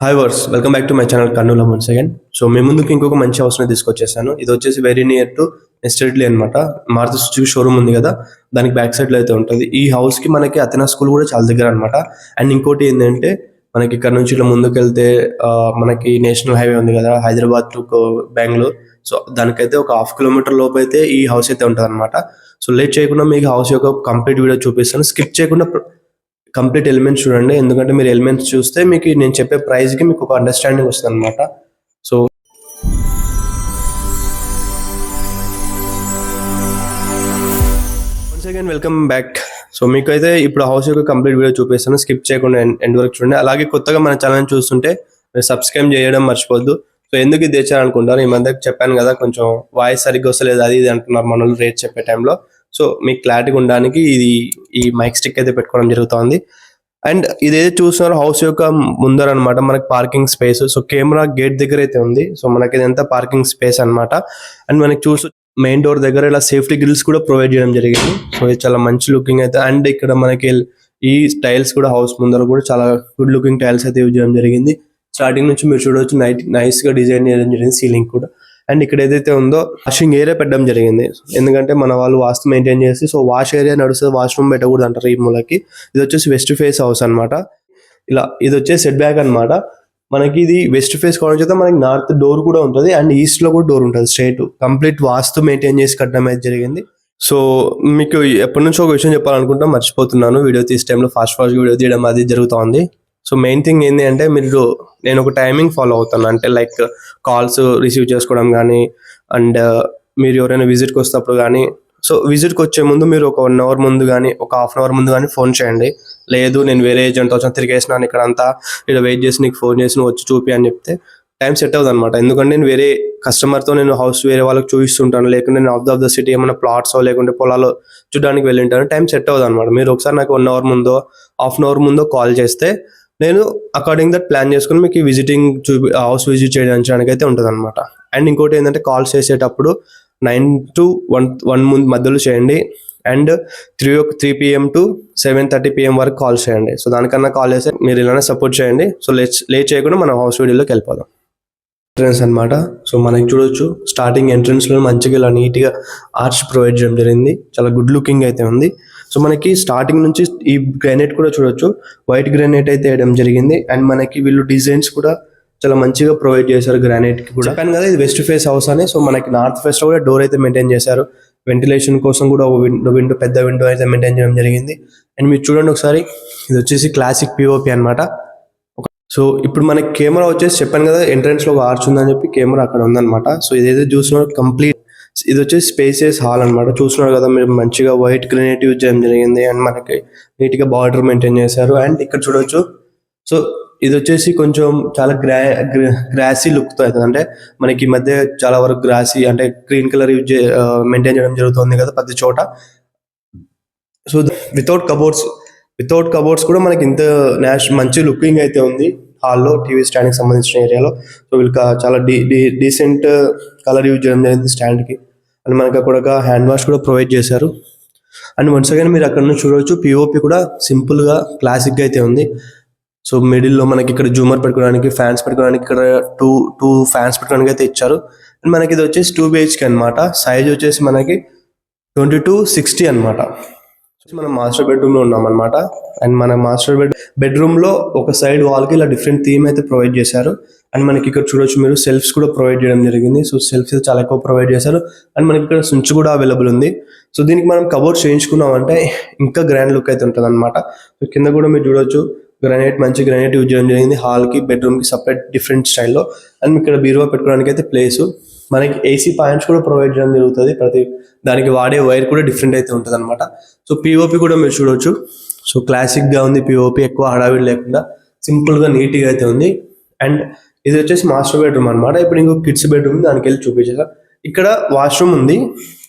Hi వర్స్ welcome back to my channel Kurnool once again. So మీ ముందుకు ఇంకొక మంచి హౌస్ని తీసుకొచ్చేసాను. ఇది వచ్చేసి వెరీ నియర్ టు ఎస్టేట్లీ అనమాట. మారుతి సుజుకి షోరూమ్ ఉంది కదా, దానికి బ్యాక్ సైడ్లో అయితే ఉంటుంది. ఈ హౌస్కి మనకి అథెనా స్కూల్ కూడా చాలా దగ్గర అనమాట. అండ్ ఇంకోటి ఏంటంటే మనకి ఇక్కడ నుంచి ఇట్లా ముందుకు వెళ్తే మనకి నేషనల్ హైవే ఉంది కదా, హైదరాబాద్ టు బెంగళూరు. సో దానికైతే ఒక 1/2 కిలోమీటర్ లోపు అయితే ఈ హౌస్ అయితే ఉంటుంది అనమాట. సో లేట్ చేయకుండా మీకు హౌస్ యొక్క కంప్లీట్ వీడియో చూపిస్తాను. స్కిప్ చేయకుండా కంప్లీట్ ఎలిమెంట్స్ చూడండి, ఎందుకంటే మీరు ఎలిమెంట్స్ చూస్తే మీకు నేను చెప్పే ప్రైస్కి మీకు ఒక అండర్స్టాండింగ్ వస్తుంది అనమాట. So once again welcome back. So మీకైతే ఇప్పుడు హౌస్ యొక్క కంప్లీట్ వీడియో చూపిస్తాను, స్కిప్ చేయకుండా ఎండ్ వరకు చూడండి. అలాగే కొత్తగా మన ఛానల్ చూస్తుంటే మీరు సబ్స్క్రైబ్ చేయడం మర్చిపోద్దు. సో ఎందుకు ఇది తెచ్చారనుకుంటారు, ఈ మధ్య చెప్పాను కదా కొంచెం వాయిస్ సరిగ్గా వస్తలేదు అది ఇది అంటున్నారు మన వాళ్ళు రేట్ చెప్పే టైంలో. సో మీకు క్లారిటీగా ఉండడానికి ఈ మైక్ స్టిక్ అయితే పెట్టుకోవడం జరుగుతుంది. అండ్ ఇదైతే చూస్తున్నారు హౌస్ యొక్క ముందర అనమాట మనకి parking space. So camera gate దగ్గర అయితే ఉంది. సో మనకి ఇదంతా పార్కింగ్ స్పేస్ అనమాట. అండ్ మనకి చూస్తూ మెయిన్ డోర్ దగ్గర ఇలా సేఫ్టీ గ్రిల్స్ కూడా ప్రొవైడ్ చేయడం జరిగింది. సో ఇది చాలా మంచి లుకింగ్ అయితే. అండ్ ఇక్కడ మనకి ఈ టైల్స్ కూడా హౌస్ ముందర కూడా చాలా గుడ్ లుకింగ్ టైల్స్ అయితే యూజ్ చేయడం జరిగింది. స్టార్టింగ్ నుంచి మీరు చూడవచ్చు నైస్ గా డిజైన్ చేయడం జరిగింది సీలింగ్ కూడా. అండ్ ఇక్కడ ఏదైతే ఉందో వాషింగ్ ఏరియా పెట్టడం జరిగింది, ఎందుకంటే మన వాళ్ళు వాస్తు మెయింటైన్ చేసి సో వాష్ ఏరియా నడుస్తుంది, వాష్రూమ్ పెట్టకూడదు అంటారు ఈ మూలకి. ఇది వచ్చేసి వెస్ట్ ఫేస్ హౌస్ అనమాట. ఇలా ఇది వచ్చేసి సెట్ బ్యాక్ అనమాట. మనకి ఇది వెస్ట్ ఫేస్ కావడం చేత మనకి నార్త్ డోర్ కూడా ఉంటుంది అండ్ ఈస్ట్ లో కూడా డోర్ ఉంటుంది స్ట్రైట్. కంప్లీట్ వాస్తు మెయింటైన్ చేసి కట్టడం అయితే జరిగింది. సో మీకు ఎప్పటి నుంచో ఒక విషయం చెప్పాలనుకుంటా మర్చిపోతున్నాను, వీడియో తీసే టైంలో ఫాస్ట్ వీడియో తీయడం అది జరుగుతుంది. సో మెయిన్ థింగ్ ఏంటి అంటే నేను ఒక టైమింగ్ ఫాలో అవుతాను, అంటే లైక్ కాల్స్ రిసీవ్ చేసుకోవడం కానీ అండ్ మీరు ఎవరైనా విజిట్కి వస్తేప్పుడు కానీ. సో విజిట్కి వచ్చే ముందు మీరు ఒక 1 అవర్ ముందు కానీ ఒక 1/2 అవర్ ముందు కానీ ఫోన్ చేయండి. లేదు నేను వేరే ఏజెంట్ వచ్చి తిరిగేసినాను ఇక్కడ అంతా ఇక్కడ వెయిట్ చేసి నీకు ఫోన్ చేసి నువ్వు వచ్చి చూపి అని చెప్తే టైం సెట్ అవుతుంది అనమాట. ఎందుకంటే నేను వేరే కస్టమర్తో నేను హౌస్ వేరే వాళ్ళకి చూపిస్తుంటాను, లేకుంటే నేను ఆఫ్ ద సిటీ ఏమైనా ప్లాట్స్ లేకుంటే పొలాలు చూడడానికి వెళ్ళింటాను, టైం సెట్ అవుతుంది అనమాట. మీరు ఒకసారి నాకు 1 అవర్ ముందో 1/2 అవర్ ముందో కాల్ చేస్తే నేను అకార్డింగ్ దట్ ప్లాన్ చేసుకుని మీకు హౌస్ విజిట్ చేయడానికి అయితే ఉంటుంది అనమాట. అండ్ ఇంకోటి ఏంటంటే కాల్స్ చేసేటప్పుడు 9 to 1 ముందు మధ్యలో చేయండి అండ్ 3 PM to 7:30 PM వరకు కాల్ చేయండి. సో దానికన్నా కాల్ చేస్తే మీరు ఇలానే సపోర్ట్ చేయండి. సో లేట్ చేయకుండా మనం హౌస్ వీడియోలోకి వెళ్ళిపోదాం. ఎంట్రన్స్ అనమాట. సో మనకి చూడొచ్చు స్టార్టింగ్ ఎంట్రన్స్ లో మంచిగా ఇలా నీట్ గా ఆర్చ్ ప్రొవైడ్ చేయడం జరిగింది, చాలా గుడ్ లుకింగ్ అయితే ఉంది. సో మనకి స్టార్టింగ్ నుంచి ఈ గ్రానైట్ కూడా చూడొచ్చు, వైట్ గ్రానైట్ అయితే వేయడం జరిగింది. అండ్ మనకి వీళ్ళు డిజైన్స్ కూడా చాలా మంచిగా ప్రొవైడ్ చేశారు గ్రానైట్ కి కూడా. చెప్పాను కదా ఇది వెస్ట్ ఫేస్ హౌస్ అని. సో మనకి నార్త్ ఫేస్ లో కూడా డోర్ అయితే మెయింటైన్ చేశారు, వెంటిలేషన్ కోసం కూడా విండో పెద్ద విండో అయితే మెయింటైన్ చేయడం జరిగింది. అండ్ మీరు చూడండి ఒకసారి, ఇది వచ్చేసి క్లాసిక్ POP అనమాట. సో ఇప్పుడు మనకి కెమెరా వచ్చేసి చెప్పాను కదా ఎంట్రన్స్ లో ఒక ఆర్చ్ ఉందని చెప్పి కెమెరా అక్కడ ఉందన్నమాట. సో ఇదైతే చూస్తున్నారు కంప్లీట్ ఇది వచ్చేసి స్పేసియస్ హాల్ అనమాట. చూస్తున్నారు కదా మీరు, మంచిగా వైట్ గ్రానైట్ యూజ్ చేయడం జరిగింది అండ్ మనకి నీట్ గా బార్డర్ మెయింటైన్ చేశారు. అండ్ ఇక్కడ చూడొచ్చు, సో ఇది వచ్చేసి కొంచెం చాలా గ్రాసీ లుక్ తో అవుతుంది, అంటే మనకి ఈ మధ్య చాలా వరకు గ్రాసీ అంటే గ్రీన్ కలర్ యూజ్ మెయింటైన్ చేయడం జరుగుతుంది కదా ప్రతి చోట. సో వితౌట్ కబోర్డ్స్ కూడా మనకి ఇంత మంచి లుకింగ్ అయితే ఉంది హాల్లో, టీవీ స్టాండ్కి సంబంధించిన ఏరియాలో. సో వీళ్ళు చాలా డీసెంట్ కలర్ యూజ్ చేయడం జరిగింది స్టాండ్కి. అండ్ మనకి అక్కడ హ్యాండ్ వాష్ కూడా ప్రొవైడ్ చేశారు. అండ్ వన్స్ అగైన్ మీరు అక్కడ నుంచి చూడవచ్చు POP కూడా సింపుల్గా క్లాసిక్గా అయితే ఉంది. సో మిడిల్లో మనకి ఇక్కడ జూమర్ పెట్టుకోవడానికి, ఫ్యాన్స్ పెట్టుకోవడానికి ఇక్కడ టూ ఫ్యాన్స్ పెట్టుకోవడానికి అయితే ఇచ్చారు. అండ్ మనకి ఇది వచ్చేసి 2 BHK అనమాట. సైజ్ వచ్చేసి మనకి 2260 అనమాట. మనం మాస్టర్ బెడ్రూమ్ లో ఉన్నాం అనమాట. అండ్ మన మాస్టర్ బెడ్రూమ్ లో ఒక సైడ్ వాల్ కి ఇలా డిఫరెంట్ థీమ్ అయితే ప్రొవైడ్ చేశారు. అండ్ మనకి ఇక్కడ చూడొచ్చు మీరు సెల్ఫ్స్ కూడా ప్రొవైడ్ చేయడం జరిగింది. సో సెల్ఫ్స్ చాలా ఎక్కువ ప్రొవైడ్ చేశారు. అండ్ మనకి ఇక్కడ స్విచ్ కూడా అవైలబుల్ ఉంది. సో దీనికి మనం కబోర్డ్స్ చేయించుకున్నాం అంటే ఇంకా గ్రాండ్ లుక్ అయితే ఉంటుంది అనమాట. సో కింద కూడా మీరు చూడొచ్చు మంచి గ్రానైట్ యూజ్ చేయడం జరిగింది హాల్ కి బెడ్రూమ్ కి సపరేట్ డిఫరెంట్ స్టైల్లో. అండ్ ఇక్కడ బీరువా పెట్టుకోవడానికి అయితే ప్లేస్, మనకి AC పాయింట్స్ కూడా ప్రొవైడ్ చేయడం జరుగుతుంది. ప్రతి దానికి వాడే వైర్ కూడా డిఫరెంట్ అయితే ఉంటుంది అనమాట. సో POP కూడా మీరు చూడొచ్చు, సో క్లాసిక్ గా ఉంది POP, ఎక్కువ హడావిడి లేకుండా సింపుల్ గా నీట్ గా అయితే ఉంది. అండ్ ఇది వచ్చేసి మాస్టర్ బెడ్రూమ్ అనమాట. ఇప్పుడు ఇంకో కిడ్స్ బెడ్రూమ్ దానికి వెళ్ళి చూపించేసా. ఇక్కడ వాష్రూమ్ ఉంది,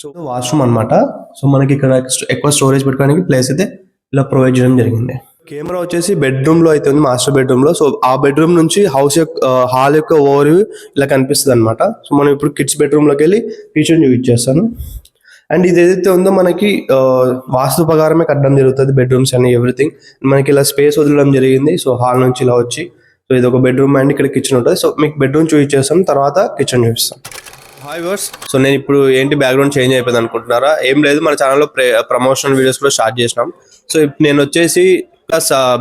సో వాష్రూమ్ అనమాట. సో మనకి ఇక్కడ ఎక్కువ స్టోరేజ్ పెట్టుకోవడానికి ప్లేస్ అయితే ఇలా ప్రొవైడ్ చేయడం జరిగింది. కెమెరా వచ్చేసి బెడ్రూమ్ లో అయితే ఉంది, మాస్టర్ బెడ్రూమ్ లో. సో ఆ బెడ్రూమ్ నుంచి హాల్ యొక్క ఓవర్ వ్యూ ఇలా కనిపిస్తుంది అనమాట. సో మనం ఇప్పుడు కిడ్స్ బెడ్రూమ్ లోకి వెళ్ళి కిచెన్ చూపించేస్తాను. అండ్ ఇది ఏదైతే ఉందో మనకి వాస్తు ప్రకారమే కట్టడం జరుగుతుంది బెడ్రూమ్స్ అని ఎవ్రీథింగ్. మనకి ఇలా స్పేస్ వదలడం జరిగింది. సో హాల్ నుంచి ఇలా వచ్చి సో ఇది ఒక బెడ్రూమ్ అండ్ ఇక్కడ కిచెన్ ఉంటుంది. సో మీకు బెడ్రూమ్ చూపించేస్తాం, తర్వాత కిచెన్ చూపిస్తాం. హాయ్ వర్స్, సో నేను ఇప్పుడు ఏంటి బ్యాక్గ్రౌండ్ చేంజ్ అయిపోయింది అనుకుంటున్నారా? ఏం లేదు, మన ఛానల్లో ప్రమోషనల్ వీడియోస్ కూడా స్టార్ట్ చేసినాం. సో ఇప్పుడు నేను వచ్చేసి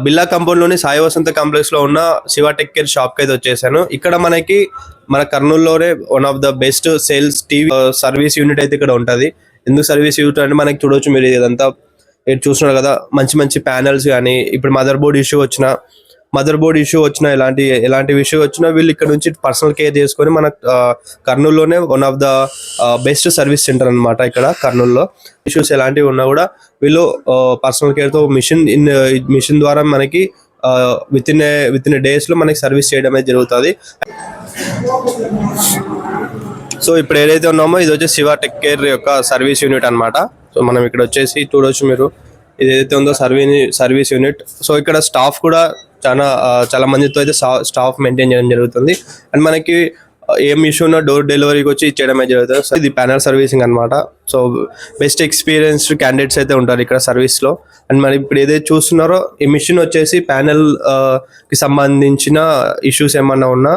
బిర్లా కంపౌండ్ లోని సాయి వసంత కాంప్లెక్స్ లో ఉన్న శివ టెక్ కేర్ షాప్ కి అయితే వచ్చేసాను. ఇక్కడ మనకి మన కర్నూలులోనే one of the best sales TV service unit అయితే ఇక్కడ ఉంటది. ఎందుకు సర్వీస్ యూనిట్ అంటే మనకి చూడొచ్చు మీరు, ఇదంతా చూస్తున్నారు కదా, మంచి మంచి ప్యానల్స్ కానీ, ఇప్పుడు మదర్ బోర్డ్ ఇష్యూ వచ్చినా ఎలాంటి ఇష్యూ వచ్చినా వీళ్ళు ఇక్కడ నుంచి పర్సనల్ కేర్ చేసుకొని మన కర్నూలులోనే one of the best service center అనమాట. ఇక్కడ కర్నూలులో ఇష్యూస్ ఎలాంటివి ఉన్నా కూడా వీళ్ళు పర్సనల్ కేర్తో మిషన్ ద్వారా మనకి విత్ ఇన్ డేస్ లో మనకి సర్వీస్ చేయడం అనేది జరుగుతుంది. సో ఇప్పుడు ఏదైతే ఉన్నామో ఇది వచ్చి శివ టెక్ కేర్ యొక్క సర్వీస్ యూనిట్ అనమాట. సో మనం ఇక్కడ వచ్చేసి చూడవచ్చు మీరు, ఇది ఏదైతే ఉందో సర్వీస్ యూనిట్. సో ఇక్కడ స్టాఫ్ కూడా చాలా మందితో అయితే స్టాఫ్ మెయింటైన్ చేయడం జరుగుతుంది. అండ్ మనకి ఏం ఇష్యూ ఉన్నా డోర్ డెలివరీకి వచ్చి ఇచ్చేయడమే జరుగుతుంది. సో ఇది ప్యానల్ సర్వీసింగ్ అనమాట. సో బెస్ట్ ఎక్స్పీరియన్స్డ్ క్యాండిడేట్స్ అయితే ఉంటారు ఇక్కడ సర్వీస్లో. అండ్ మరి ఇప్పుడు ఏదైతే చూస్తున్నారో ఈ మిషన్ వచ్చేసి ప్యానల్ కి సంబంధించిన ఇష్యూస్ ఏమన్నా ఉన్నా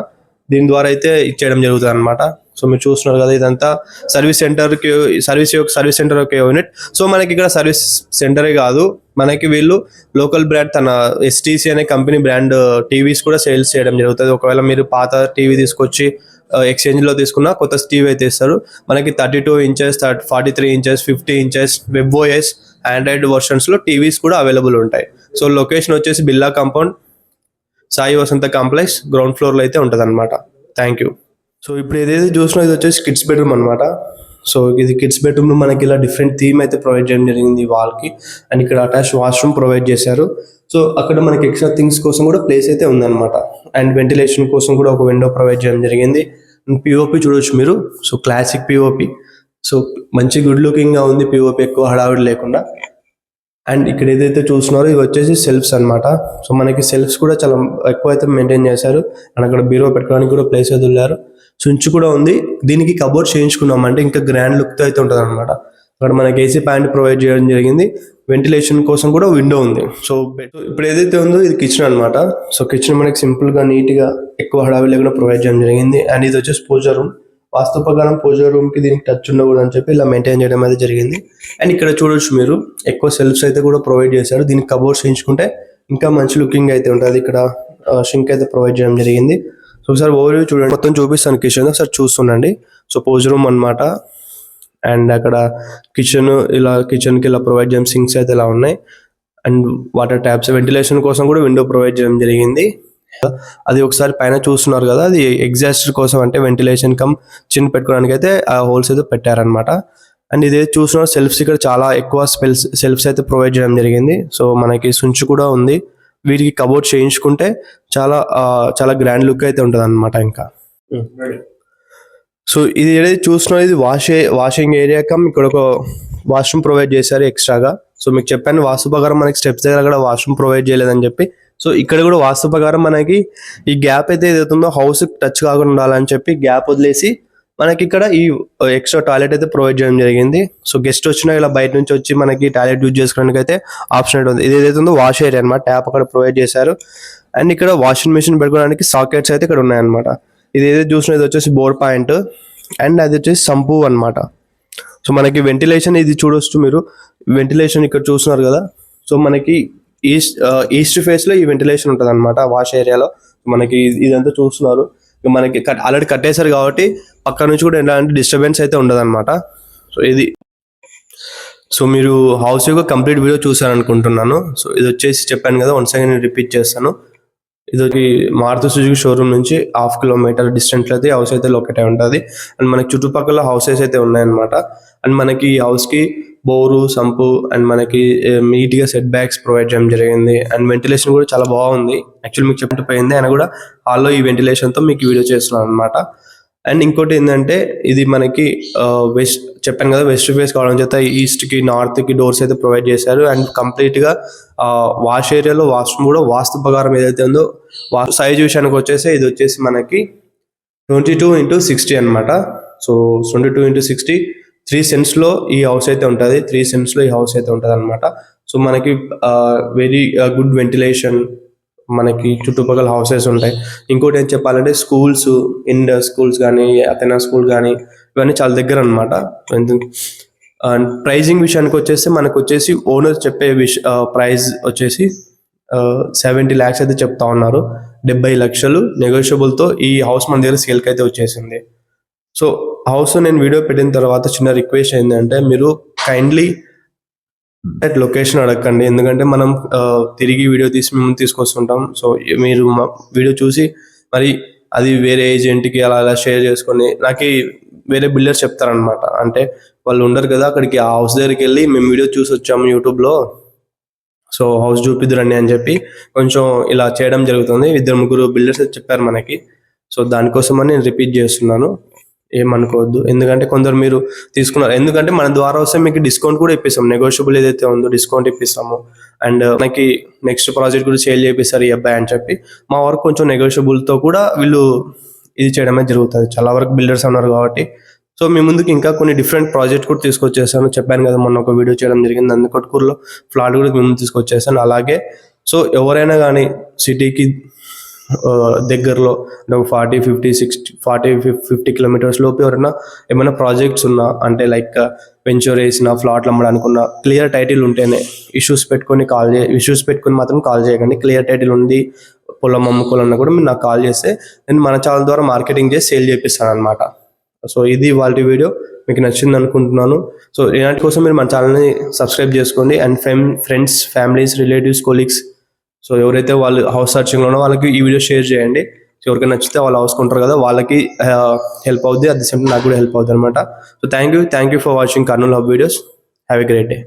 దీని ద్వారా అయితే ఇచ్చేయడం జరుగుతుంది అనమాట. సో మీరు చూస్తున్నారు కదా, ఇదంతా సర్వీస్ సెంటర్ యొక్క యూనిట్. సో మనకి ఇక్కడ సర్వీస్ సెంటరే కాదు, మనకి వీళ్ళు లోకల్ బ్రాండ్ తన STC అనే కంపెనీ బ్రాండ్ టీవీస్ కూడా సేల్స్ చేయడం జరుగుతుంది. ఒకవేళ మీరు పాత టీవీ తీసుకొచ్చి ఎక్స్చేంజ్ లో తీసుకున్న కొత్త టీవీ అయితే ఇస్తారు. మనకి 32 inches, 43 inches, 50 inches WebOS Android versions లో టీవీస్ కూడా అవైలబుల్ ఉంటాయి. సో లొకేషన్ వచ్చేసి బిర్లా కాంపౌండ్, సాయి వసంత కాంప్లెక్స్, గ్రౌండ్ ఫ్లోర్ లో అయితే ఉంటుంది అనమాట. Thank you. సో ఇప్పుడు ఏదైతే చూసినా ఇది వచ్చేసి కిడ్స్ బెడ్రూమ్ అనమాట. సో ఇది కిడ్స్ బెడ్రూమ్ మనకి ఇలా డిఫరెంట్ థీమ్ అయితే ప్రొవైడ్ చేయడం జరిగింది వాల్ కి. అండ్ ఇక్కడ అటాచ్ వాష్రూమ్ ప్రొవైడ్ చేశారు. సో అక్కడ మనకి ఎక్స్ట్రా థింగ్స్ కోసం కూడా ప్లేస్ అయితే ఉందన్నమాట. అండ్ వెంటిలేషన్ కోసం కూడా ఒక విండో ప్రొవైడ్ చేయడం జరిగింది. POP చూడవచ్చు మీరు, సో క్లాసిక్ POP. సో మంచి గుడ్ లుకింగ్ గా ఉంది POP, ఎక్కువ హడావిడి లేకుండా. అండ్ ఇక్కడ ఏదైతే చూస్తున్నారో ఇవి వచ్చేసి సెల్ఫ్స్ అనమాట. సో మనకి సెల్ఫ్స్ కూడా చాలా ఎక్కువ అయితే మెయింటైన్ చేశారు. అండ్ అక్కడ బీరో పెట్టుకోవడానికి కూడా ప్లేస్ అయితే వదిలారు. స్విచ్ కూడా ఉంది. దీనికి కబోర్డ్ చేయించుకున్నాం అంటే ఇంకా గ్రాండ్ లుక్ తో అయితే ఉంటుంది అనమాట. అక్కడ మనకి AC ప్యాంట్ ప్రొవైడ్ చేయడం జరిగింది. వెంటిలేషన్ కోసం కూడా విండో ఉంది. సో ఇప్పుడు ఏదైతే ఉందో ఇది కిచెన్ అనమాట. సో కిచెన్ మనకి సింపుల్ గా నీట్ గా ఎక్కువ హడావిడి లేకుండా ప్రొవైడ్ చేయడం జరిగింది. అండ్ ఇది వచ్చేసి పూజా రూమ్. వాస్తు ప్రకారం పూజా రూమ్ కి దీనికి టచ్ ఉండకూడదు అని చెప్పి ఇలా మెయింటైన్ చేయడం అయితే జరిగింది. అండ్ ఇక్కడ చూడొచ్చు మీరు, ఎక్కువ సెల్ఫ్స్ అయితే కూడా ప్రొవైడ్ చేశారు. దీనికి కబోర్డ్స్ చేయించుకుంటే ఇంకా మంచి లుకింగ్ అయితే ఉంటుంది. ఇక్కడ షింక్ అయితే ప్రొవైడ్ చేయడం జరిగింది. సో ఒకసారి ఓవర్వ్యూ చూడండి, మొత్తం చూపిస్తాను కిచెన్, ఒకసారి చూస్తుండండి. సో పూజ రూమ్ అనమాట. అండ్ అక్కడ కిచెన్ కి ఇలా ప్రొవైడ్ చేయడం, సింక్స్ అయితే ఇలా ఉన్నాయి. అండ్ వాటర్ ట్యాప్స్, వెంటిలేషన్ కోసం కూడా విండో ప్రొవైడ్ చేయడం జరిగింది. అది ఒకసారి పైన చూస్తున్నారు కదా, అది ఎగ్జాస్టర్ కోసం, అంటే వెంటిలేషన్ కమ్ చిన్న పెట్టుకోవడానికి అయితే ఆ హోల్స్ అయితే పెట్టారనమాట. అండ్ ఇదే చూస్తున్నారు సెల్ఫ్స్, ఇక్కడ చాలా ఎక్కువ సెల్ఫ్స్ అయితే ప్రొవైడ్ చేయడం జరిగింది. సో మనకి స్విచ్ కూడా ఉంది. వీటికి కబోర్డ్ చేయించుకుంటే చాలా గ్రాండ్ లుక్ అయితే ఉంటుంది అనమాట. ఇంకా సో ఇది ఏదైతే చూస్తున్నారు ఇది వాషింగ్ ఏరియా కమ్ ఇక్కడ ఒక వాష్రూమ్ ప్రొవైడ్ చేశారు ఎక్స్ట్రాగా. సో మీకు చెప్పాను వాస్తు ప్రకారం మనకి స్టెప్స్ దగ్గర కూడా వాష్రూమ్ ప్రొవైడ్ చేయలేదని చెప్పి. సో ఇక్కడ కూడా వాస్తు ప్రకారం మనకి ఈ గ్యాప్ అయితే ఏదైతుందో హౌస్ టచ్ కాకుండా ఉండాలని చెప్పి గ్యాప్ వదిలేసి మనకి ఇక్కడ ఈ ఎక్స్ట్రా టాయిలెట్ అయితే ప్రొవైడ్ చేయడం జరిగింది. సో గెస్ట్ వచ్చినా ఇలా బయట నుంచి వచ్చి మనకి టాయిలెట్ యూజ్ చేసుకోవడానికి అయితే ఆప్షన్ అయితే ఉంది. ఇది ఏదైతుందో వాష్ ఏరియా అనమాట. ట్యాప్ అక్కడ ప్రొవైడ్ చేశారు. అండ్ ఇక్కడ వాషింగ్ మెషిన్ పెట్టుకోవడానికి సాకెట్స్ అయితే ఇక్కడ ఉన్నాయన్నమాట. ఇది ఏదైతే చూసినా ఇది వచ్చేసి బోర్ పాయింట్. అండ్ అది వచ్చేసి సంపు అనమాట. సో మనకి వెంటిలేషన్ ఇది చూడొచ్చు మీరు, వెంటిలేషన్ ఇక్కడ చూస్తున్నారు కదా. సో మనకి ఈస్ట్ ఫేస్ లో ఈ వెంటిలేషన్ ఉంటుంది అనమాట వాష్ ఏరియాలో. మనకి ఇదంతా చూస్తున్నారు, మనకి ఆల్రెడీ కట్టేశారు కాబట్టి పక్క నుంచి కూడా ఎలాంటి డిస్టర్బెన్స్ అయితే ఉండదు అనమాట. సో ఇది మీరు హౌస్ యొక్క కంప్లీట్ వీడియో చూసారనుకుంటున్నాను. సో ఇది వచ్చేసి చెప్పాను కదా, వన్స్ అగైన్ రిపీట్ చేస్తాను. ఇది మారుతి సుజుకి షోరూమ్ నుంచి 1/2 kilometer డిస్టెన్స్ అయితే హౌస్ అయితే లొకేట్ అయి ఉంటుంది. అండ్ మనకి చుట్టుపక్కల హౌసెస్ అయితే ఉన్నాయన్నమాట. అండ్ మనకి ఈ హౌస్ కి బోరు, సంపు అండ్ మనకి నీట్ గా సెట్ బ్యాక్స్ ప్రొవైడ్ చేయడం జరిగింది. అండ్ వెంటిలేషన్ కూడా చాలా బాగుంది. యాక్చువల్లీ మీకు చెప్పినట్టు పోయింది, ఆయన కూడా హాల్లో ఈ వెంటిలేషన్ తో మీకు వీడియో చేస్తున్నాను అనమాట. అండ్ ఇంకోటి ఏంటంటే ఇది మనకి వెస్ట్ చెప్పాను కదా, వెస్ట్ ఫేస్ కావడం చేత ఈస్ట్ కి నార్త్ కి డోర్స్ అయితే ప్రొవైడ్ చేశారు. అండ్ కంప్లీట్ గా వాష్ ఏరియాలో వాష్రూమ్ కూడా వాస్తు ప్రకారం ఏదైతే ఉందో సైజ్ విషయానికి వచ్చేసి ఇది వచ్చేసి మనకి 22x60 అనమాట. సో 22x60 3 cents లో ఈ హౌస్ అయితే ఉంటుంది. 3 cents లో ఈ హౌస్ అయితే ఉంటుంది అనమాట. సో మనకి వెరీ గుడ్ వెంటిలేషన్, మనకి చుట్టుపక్కల హౌసెస్ ఉంటాయి. ఇంకోటి ఏం చెప్పాలంటే స్కూల్స్, ఇండస్ స్కూల్స్ కానీ, అథెనా స్కూల్ కానీ ఇవన్నీ చాలా దగ్గర అనమాట. అండ్ ప్రైజింగ్ విషయానికి వచ్చేస్తే మనకు వచ్చేసి ఓనర్ చెప్పే ప్రైస్ వచ్చేసి 70 lakhs అయితే చెప్తా ఉన్నారు. 70 లక్షలు నెగోషియబుల్తో ఈ హౌస్ మన దగ్గర సేల్కి అయితే వచ్చేసింది. సో హౌస్ నేను వీడియో పెట్టిన తర్వాత చిన్న రిక్వెస్ట్ ఏంటంటే మీరు కైండ్లీ లొకేషన్ అడగండి, ఎందుకంటే మనం తిరిగి వీడియో తీసి మేము తీసుకొస్తుంటాం. సో మీరు మా వీడియో చూసి మరి అది వేరే ఏజెంట్కి అలా షేర్ చేసుకొని నాకు వేరే బిల్డర్స్ చెప్తారనమాట. అంటే వాళ్ళు ఉండరు కదా అక్కడికి, ఆ హౌస్ దగ్గరికి వెళ్ళి మేము వీడియో చూసి వచ్చాము యూట్యూబ్లో, సో హౌస్ చూపిద్దురండి అని చెప్పి కొంచెం ఇలా చేయడం జరుగుతుంది. 2-3 బిల్డర్స్ చెప్పారు మనకి. సో దానికోసమని నేను రిపీట్ చేస్తున్నాను, ఏమనుకోవద్దు. ఎందుకంటే కొందరు మీరు తీసుకున్నారు, ఎందుకంటే మన ద్వారా వస్తే మీకు డిస్కౌంట్ కూడా ఇప్పిస్తాం. నెగోషియబుల్ ఏదైతే ఉందో డిస్కౌంట్ ఇప్పిస్తాము. అండ్ మనకి నెక్స్ట్ ప్రాజెక్ట్ కూడా సేల్ చేపిస్తారు ఈ అబ్బాయి అని చెప్పి మా వరకు కొంచెం నెగోషియబుల్తో కూడా వీళ్ళు ఇది చేయడమే జరుగుతుంది. చాలా వరకు బిల్డర్స్ ఉన్నారు కాబట్టి. సో మీ ముందుకు ఇంకా కొన్ని డిఫరెంట్ ప్రాజెక్ట్ కూడా తీసుకొచ్చేసాను. చెప్పాను కదా మొన్న ఒక వీడియో చేయడం జరిగింది, నందికొట్కూరులో ఫ్లాట్ కూడా మీ ముందు తీసుకొచ్చేసాను. అలాగే సో ఎవరైనా కానీ సిటీకి దగ్గరలో 40-50 కిలోమీటర్స్ లోపు ఎవరైనా ఏమైనా ప్రాజెక్ట్స్ ఉన్నా, అంటే లైక్ వెంచర్ వేసిన ఫ్లాట్లు అమ్మడానికి ఉన్న క్లియర్ టైటిల్ ఉంటేనే ఇష్యూస్ పెట్టుకొని మాత్రం కాల్ చేయకండి. క్లియర్ టైటిల్ ఉంది, పొలం అమ్ముకోవాలన్నా కూడా మీరు నాకు కాల్ చేస్తే నేను మన ఛానల్ ద్వారా మార్కెటింగ్ చేసి సేల్ చేపిస్తాను అనమాట. సో ఇది వాళ్ళ వీడియో, మీకు నచ్చింది అనుకుంటున్నాను. సో ఇలాంటి కోసం మీరు మన ఛానల్ని సబ్స్క్రైబ్ చేసుకోండి. And friends, families, relatives, colleagues, so ఎవరైతే వాళ్ళు హౌస్ సర్చింగ్లో ఉన్నో వాళ్ళకి ఈ వీడియో షేర్ చేయండి. సో ఎవరికైనా నచ్చితే వాళ్ళు హౌస్ కొంటారు కదా, వాళ్ళకి హెల్ప్ అవుద్ది, అట్ ది సేమ్ టైం నాకు కూడా హెల్ప్ అవుతుంది అనమాట. So thank you for watching Kurnool hub videos. Have a great day.